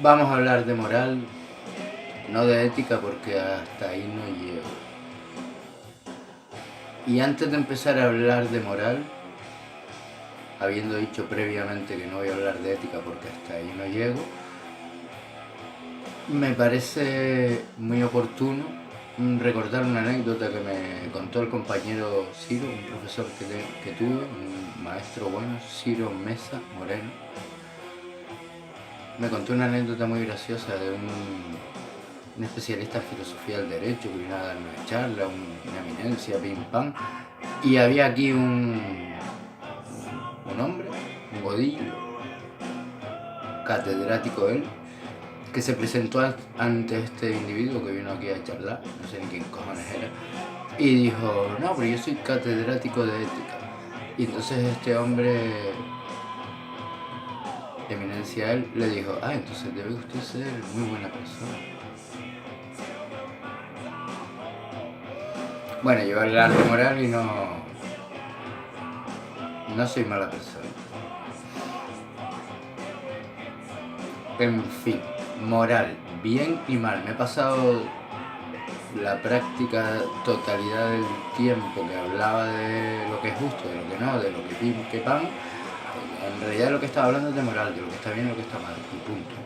Vamos a hablar de moral, no de ética, porque hasta ahí no llego. Y antes de empezar a hablar de moral, habiendo dicho previamente que no voy a hablar de ética porque hasta ahí no llego, me parece muy oportuno recordar una anécdota que me contó el compañero Ciro, un profesor que tuve, un maestro bueno, Ciro Mesa Moreno. Me contó una anécdota muy graciosa de un especialista en filosofía del derecho que vino a dar una charla, una eminencia, pim pam. Y había aquí un hombre, un godillo, catedrático él, que se presentó ante este individuo que vino aquí a charlar, no sé ni quién cojones era, y dijo, no, pero yo soy catedrático de ética. Y entonces este hombre, eminencia él, le dijo, entonces debe usted ser muy buena persona. Bueno, yo el arte moral y no soy mala persona. En fin, moral, bien y mal. Me he pasado la práctica totalidad del tiempo que hablaba de lo que es justo, de lo que no, de lo que pim, que pan. En realidad lo que estaba hablando es de moral, de lo que está bien y lo que está mal, y punto.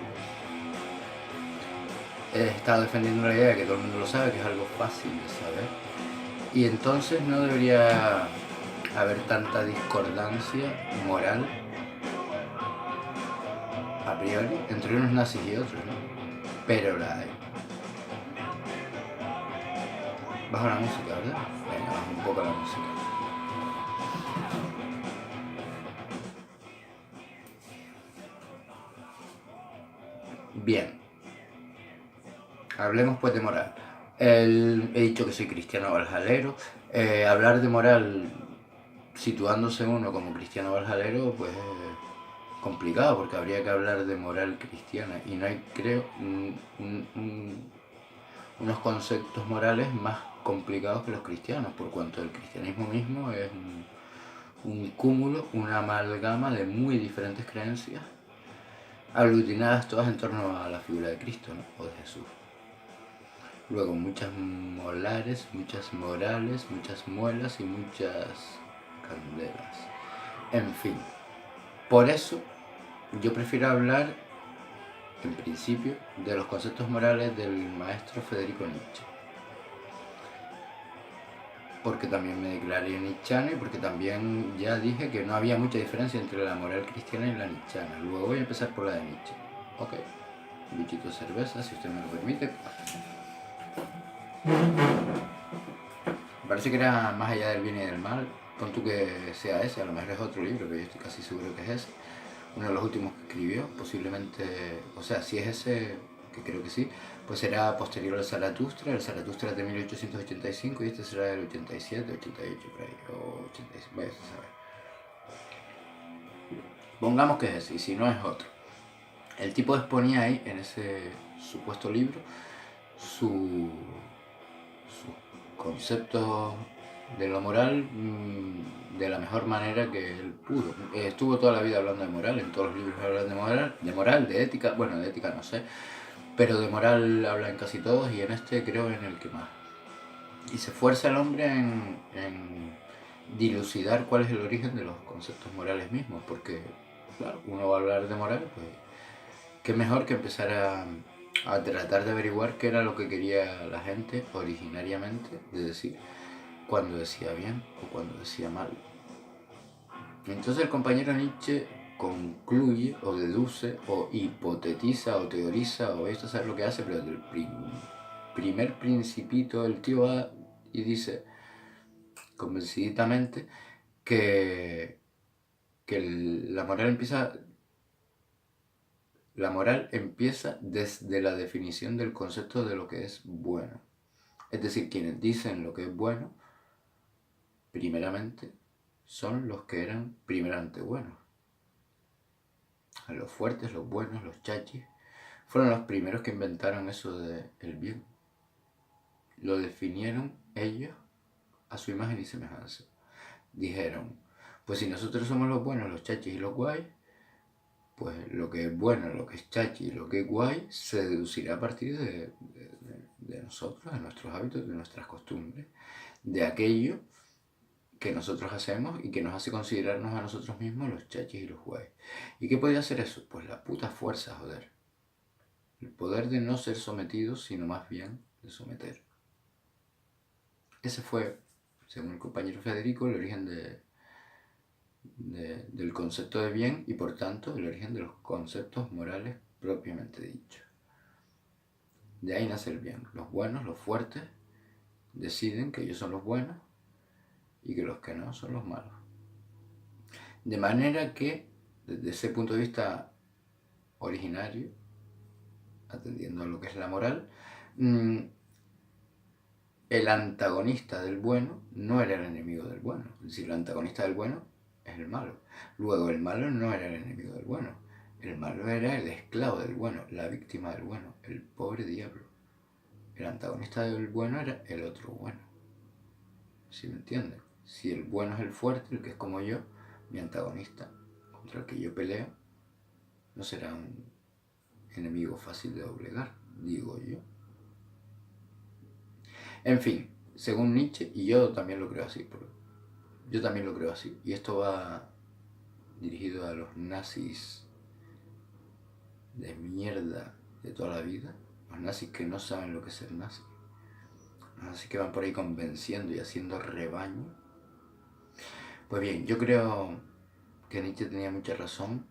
He estado defendiendo la idea de que todo el mundo lo sabe, que es algo fácil de saber. Y entonces no debería haber tanta discordancia moral a priori entre unos nazis y otros, ¿no? Pero la hay. Bajo la música, ¿verdad? Venga, bajo un poco la música. Bien. Hablemos pues de moral. He dicho que soy cristiano valjalero. Hablar de moral situándose uno como cristiano valjalero, pues es complicado, porque habría que hablar de moral cristiana. Y no hay, creo, unos conceptos morales más complicados que los cristianos, por cuanto el cristianismo mismo es un cúmulo, una amalgama de muy diferentes creencias, aglutinadas todas en torno a la figura de Cristo, ¿no? O de Jesús. Luego muchas molares, muchas morales, muchas muelas y muchas candelas. En fin, por eso yo prefiero hablar, en principio, de los conceptos morales del maestro Federico Nietzsche. Porque también me declaré nietzscheano y porque también ya dije que no había mucha diferencia entre la moral cristiana y la nietzscheana. Luego voy a empezar por la de Nietzsche. Ok, un bichito de cerveza, si usted me lo permite. Me parece que era Más allá del bien y del mal. Pon tú que sea ese, a lo mejor es otro libro, pero yo estoy casi seguro que es ese. Uno de los últimos que escribió, posiblemente, o sea, si es ese, que creo que sí, pues será posterior al Zaratustra. El Zaratustra es de 1885 y este será del 87, 88, por ahí, o 86, vaya a saber. Pongamos que es ese, y si no es otro. El tipo exponía ahí, en ese supuesto libro, sus conceptos de lo moral de la mejor manera que él pudo. Estuvo toda la vida hablando de moral, en todos los libros hablan de moral, de ética, bueno, de ética no sé, pero de moral habla en casi todos y en este creo en el que más. Y se esfuerza el hombre en dilucidar cuál es el origen de los conceptos morales mismos, porque, claro, uno va a hablar de moral, pues qué mejor que empezar a tratar de averiguar qué era lo que quería la gente originariamente de decir, cuando decía bien o cuando decía mal. Entonces el compañero Nietzsche concluye o deduce o hipotetiza o teoriza o esto sabe lo que hace, pero desde el primer principito el tío va y dice convencidamente que la moral empieza desde la definición del concepto de lo que es bueno. Es decir, quienes dicen lo que es bueno, primeramente, son los que eran primeramente buenos. Los fuertes, los buenos, los chachis, fueron los primeros que inventaron eso del bien. Lo definieron ellos a su imagen y semejanza. Dijeron, pues si nosotros somos los buenos, los chachis y los guays, pues lo que es bueno, lo que es chachi, lo que es guay, se deducirá a partir de nosotros, de nuestros hábitos, de nuestras costumbres, de aquello que nosotros hacemos y que nos hace considerarnos a nosotros mismos los chachis y los guays. ¿Y qué puede hacer eso? Pues la puta fuerza, joder. El poder de no ser sometidos, sino más bien de someter. Ese fue, según el compañero Federico, el origen del concepto de bien y por tanto el origen de los conceptos morales propiamente dichos. De ahí nace el bien. Los buenos, los fuertes, deciden que ellos son los buenos y que los que no son los malos. De manera que, desde ese punto de vista originario, atendiendo a lo que es la moral, el antagonista del bueno no era el enemigo del bueno. Es decir, el antagonista del bueno es el malo. Luego, el malo no era el enemigo del bueno. El malo era el esclavo del bueno, la víctima del bueno, el pobre diablo. El antagonista del bueno era el otro bueno. ¿Sí me entiendes? Si el bueno es el fuerte, el que es como yo, mi antagonista, contra el que yo peleo, no será un enemigo fácil de doblegar, digo yo. En fin, según Nietzsche, y yo también lo creo así, y esto va dirigido a los nazis de mierda de toda la vida, los nazis que no saben lo que es ser nazi, los nazis que van por ahí convenciendo y haciendo rebaño. Pues bien, yo creo que Nietzsche tenía mucha razón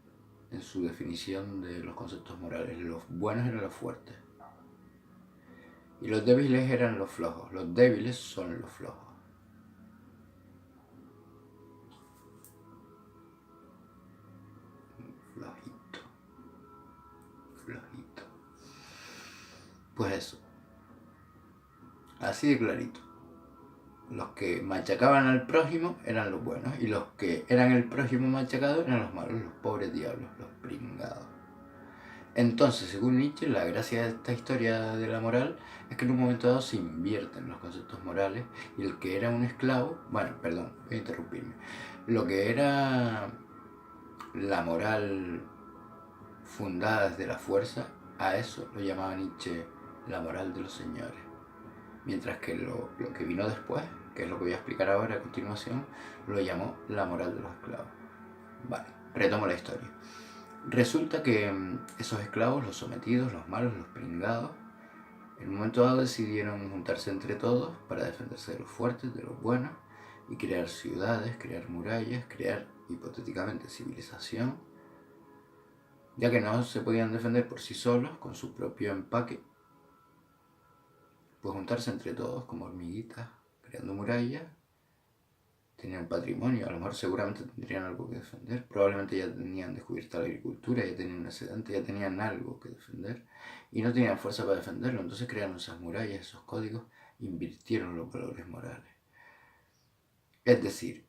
en su definición de los conceptos morales. Los buenos eran los fuertes y los débiles eran los flojos. Los débiles son los flojos. Flojito. Pues eso, así de clarito. Los que machacaban al prójimo eran los buenos y los que eran el prójimo machacado eran los malos, los pobres diablos, los pringados. Entonces, según Nietzsche, la gracia de esta historia de la moral es que en un momento dado se invierten los conceptos morales y el que era un esclavo, bueno, perdón, voy a interrumpirme, lo que era la moral fundada desde la fuerza, a eso lo llamaba Nietzsche la moral de los señores. Mientras que lo que vino después, que es lo que voy a explicar ahora a continuación, lo llamó la moral de los esclavos. Vale, retomo la historia. Resulta que esos esclavos, los sometidos, los malos, los pringados, en un momento dado decidieron juntarse entre todos para defenderse de los fuertes, de los buenos, y crear ciudades, crear murallas, crear hipotéticamente civilización, ya que no se podían defender por sí solos, con su propio empaque, pues juntarse entre todos como hormiguitas, creando murallas. Tenían patrimonio, a lo mejor seguramente tendrían algo que defender, probablemente ya tenían descubierta la agricultura, ya tenían un excedente, ya tenían algo que defender y no tenían fuerza para defenderlo, entonces crearon esas murallas, esos códigos, invirtieron los valores morales. Es decir,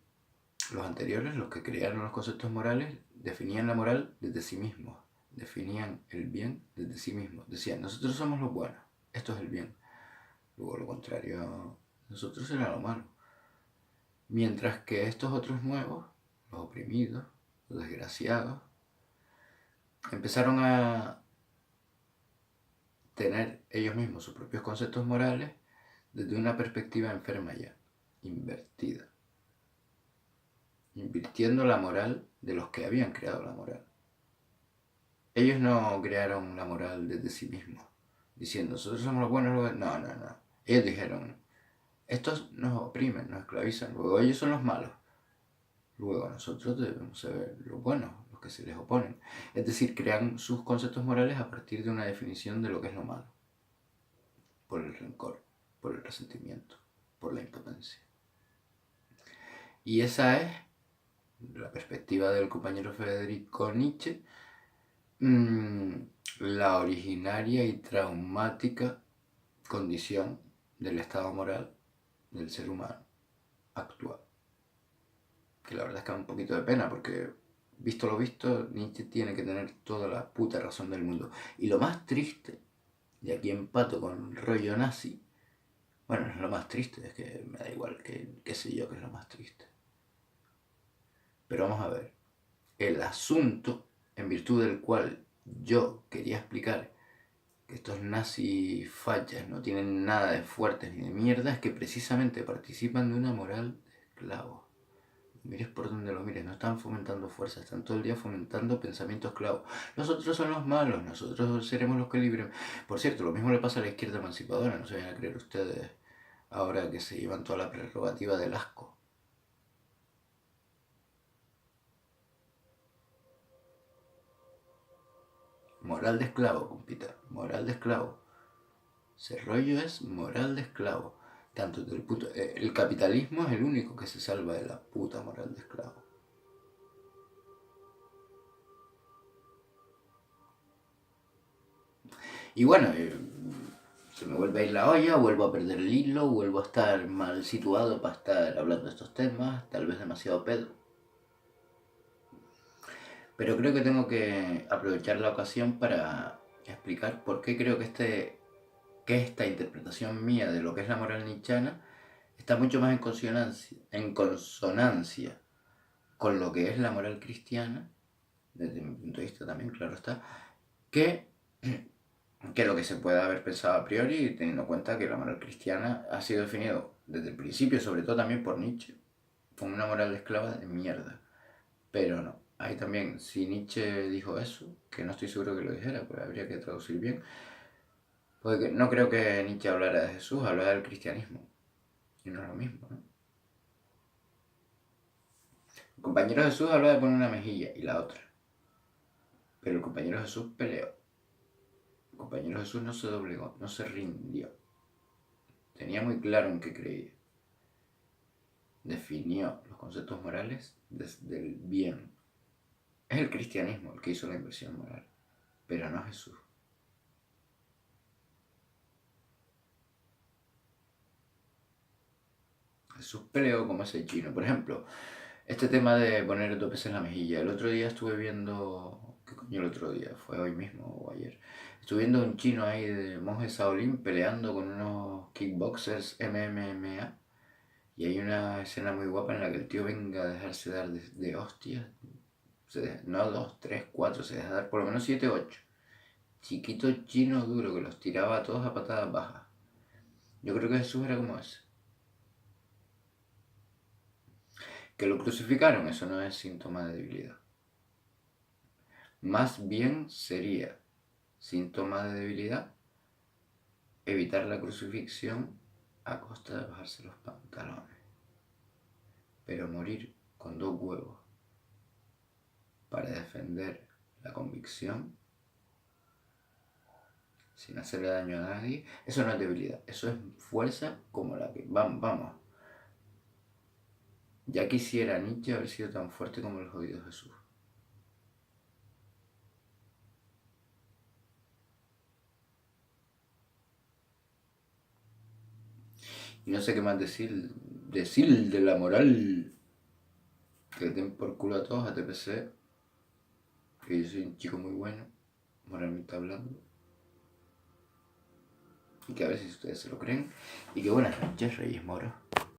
los anteriores, los que crearon los conceptos morales, definían la moral desde sí mismos, definían el bien desde sí mismos, decían, nosotros somos los buenos, esto es el bien, luego lo contrario, nosotros era lo malo. Mientras que estos otros nuevos, los oprimidos, los desgraciados, empezaron a tener ellos mismos sus propios conceptos morales desde una perspectiva enferma ya, invertida, invirtiendo la moral de los que habían creado la moral. Ellos no crearon la moral desde sí mismos, diciendo, nosotros somos los buenos, no. Ellos dijeron, estos nos oprimen, nos esclavizan, luego ellos son los malos. Luego nosotros debemos ser los buenos, los que se les oponen. Es decir, crean sus conceptos morales a partir de una definición de lo que es lo malo. Por el rencor, por el resentimiento, por la impotencia. Y esa es la perspectiva del compañero Federico Nietzsche, la originaria y traumática condición del estado moral del ser humano actual. Que la verdad es que da un poquito de pena porque, visto lo visto, Nietzsche tiene que tener toda la puta razón del mundo. Y lo más triste, y aquí empato con rollo nazi, bueno, no es lo más triste, es que me da igual, qué sé yo que es lo más triste. Pero vamos a ver, el asunto en virtud del cual yo quería explicar que estos nazis fachas no tienen nada de fuertes ni de mierda, es que precisamente participan de una moral de esclavos. Mires por donde lo mires, no están fomentando fuerza, están todo el día fomentando pensamiento esclavo. Los otros son los malos, nosotros seremos los que libren. Por cierto, lo mismo le pasa a la izquierda emancipadora, no se vayan a creer ustedes ahora que se llevan toda la prerrogativa del asco. Moral de esclavo, compita, moral de esclavo. Ese rollo es moral de esclavo. Tanto del puto, el capitalismo es el único que se salva de la puta moral de esclavo. Y bueno, se me vuelve a ir la olla, vuelvo a perder el hilo, vuelvo a estar mal situado para estar hablando de estos temas, tal vez demasiado pedo. Pero creo que tengo que aprovechar la ocasión para explicar por qué creo que esta interpretación mía de lo que es la moral nietzscheana está mucho más en consonancia con lo que es la moral cristiana, desde mi punto de vista también, claro está, que lo que se puede haber pensado a priori, teniendo en cuenta que la moral cristiana ha sido definido desde el principio, sobre todo también por Nietzsche, como una moral de esclava de mierda. Pero no, ahí también, si Nietzsche dijo eso, que no estoy seguro que lo dijera, pues habría que traducir bien, porque no creo que Nietzsche hablara de Jesús, hablaba del cristianismo, y no es lo mismo, ¿no? El compañero Jesús hablaba de poner una mejilla y la otra, pero el compañero Jesús peleó. El compañero Jesús no se doblegó, no se rindió. Tenía muy claro en qué creía. Definió los conceptos morales desde el bien. Es el cristianismo el que hizo la inversión moral, pero no Jesús. Jesús peleó como ese chino. Por ejemplo, este tema de poner topes en la mejilla. El otro día estuve viendo... ¿Qué coño el otro día? Fue hoy mismo o ayer. Estuve viendo un chino ahí de monje Shaolin peleando con unos kickboxers MMA. Y hay una escena muy guapa en la que el tío venga a dejarse dar de hostias. No dos, tres, cuatro, se deja dar por lo menos 7, 8. Chiquito chino duro que los tiraba a todos a patadas bajas. Yo creo que Jesús era como ese. Que lo crucificaron, eso no es síntoma de debilidad. Más bien sería síntoma de debilidad evitar la crucifixión a costa de bajarse los pantalones. Pero morir con 2 huevos para defender la convicción sin hacerle daño a nadie, eso no es debilidad, eso es fuerza como la que... Vamos. Ya quisiera Nietzsche haber sido tan fuerte como el jodido Jesús. Y no sé qué más decir de la moral. Que le den por culo a todos, a TPC. Que yo soy un chico muy bueno, moralmente hablando. Y que a ver si ustedes se lo creen. Y que buenas noches, Reyes Moros.